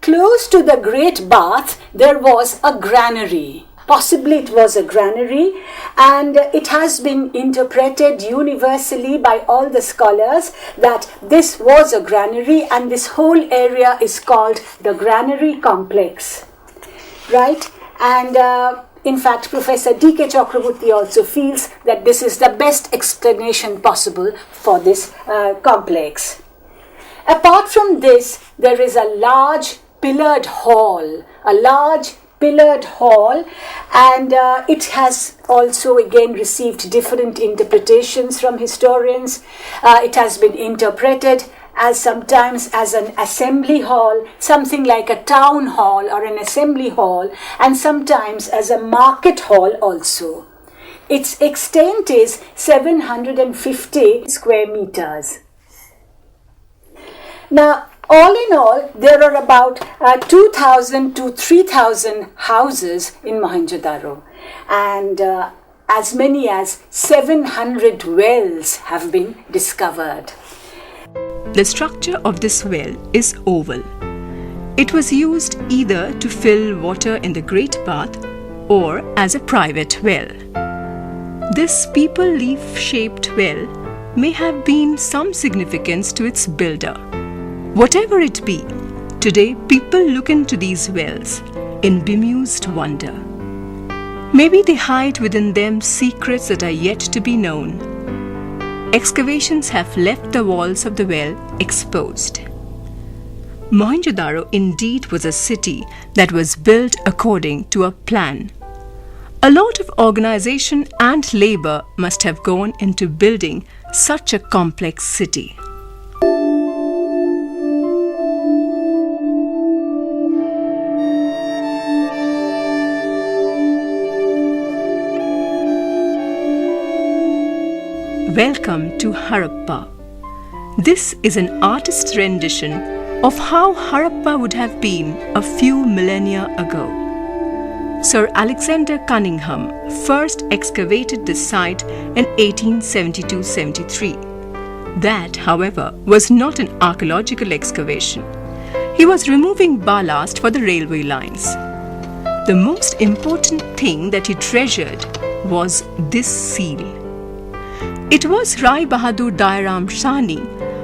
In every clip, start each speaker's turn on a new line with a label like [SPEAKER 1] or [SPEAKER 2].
[SPEAKER 1] Close to the Great Bath, there was a granary. Possibly it was a granary, and it has been interpreted universally by all the scholars that this was a granary, and this whole area is called the granary complex. Right? And in fact, Professor D.K. Chakraborty also feels that this is the best explanation possible for this complex. Apart from this, there is a large pillared hall, and it has also again received different interpretations from historians. It has been interpreted as sometimes as an assembly hall, something like a town hall or an assembly hall, and sometimes as a market hall also. Its extent is 750 square meters. Now, all in all, there are about 2,000 to 3,000 houses in Mohenjo-daro, and as many as 700 wells have been discovered.
[SPEAKER 2] The structure of this well is oval. It was used either to fill water in the Great Bath or as a private well. This people leaf-shaped well may have been some significance to its builder. Whatever it be, today people look into these wells in bemused wonder. Maybe they hide within them secrets that are yet to be known. Excavations have left the walls of the well exposed. Mohenjo-daro indeed was a city that was built according to a plan. A lot of organization and labor must have gone into building such a complex city. Welcome to Harappa. This is an artist's rendition of how Harappa would have been a few millennia ago. Sir Alexander Cunningham first excavated this site in 1872-73. That, however, was not an archaeological excavation. He was removing ballast for the railway lines. The most important thing that he treasured was this seal. It was Rai Bahadur Dairam Sahni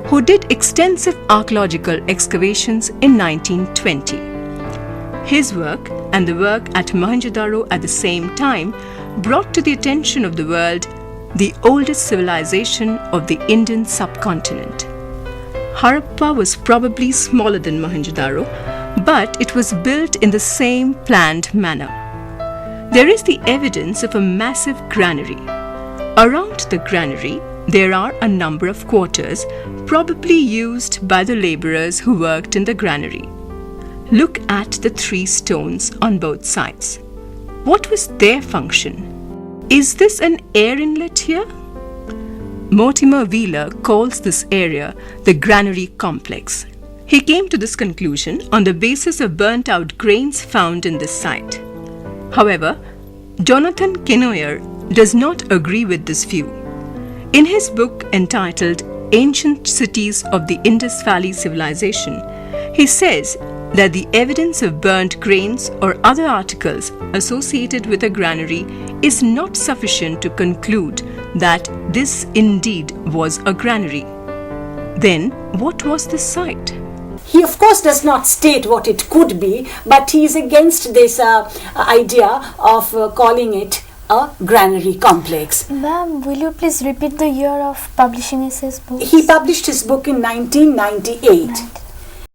[SPEAKER 2] who did extensive archaeological excavations in 1920. His work and the work at Mohenjo-daro at the same time brought to the attention of the world the oldest civilization of the Indian subcontinent. Harappa was probably smaller than Mohenjo-daro, but it was built in the same planned manner. There is the evidence of a massive granary. Around the granary, there are a number of quarters, probably used by the laborers who worked in the granary. Look at the 3 stones on both sides. What was their function? Is this an air inlet here? Mortimer Wheeler calls this area the granary complex. He came to this conclusion on the basis of burnt-out grains found in this site. However, Jonathan Kenoyer does not agree with this view. In his book entitled Ancient Cities of the Indus Valley Civilization, he says that the evidence of burnt grains or other articles associated with a granary is not sufficient to conclude that this indeed was a granary. Then, what was this site?
[SPEAKER 1] He of course does not state what it could be, but he is against this idea of calling it a granary complex.
[SPEAKER 3] Ma'am, will you please repeat the year of publishing his book?
[SPEAKER 1] He published his book in 1998.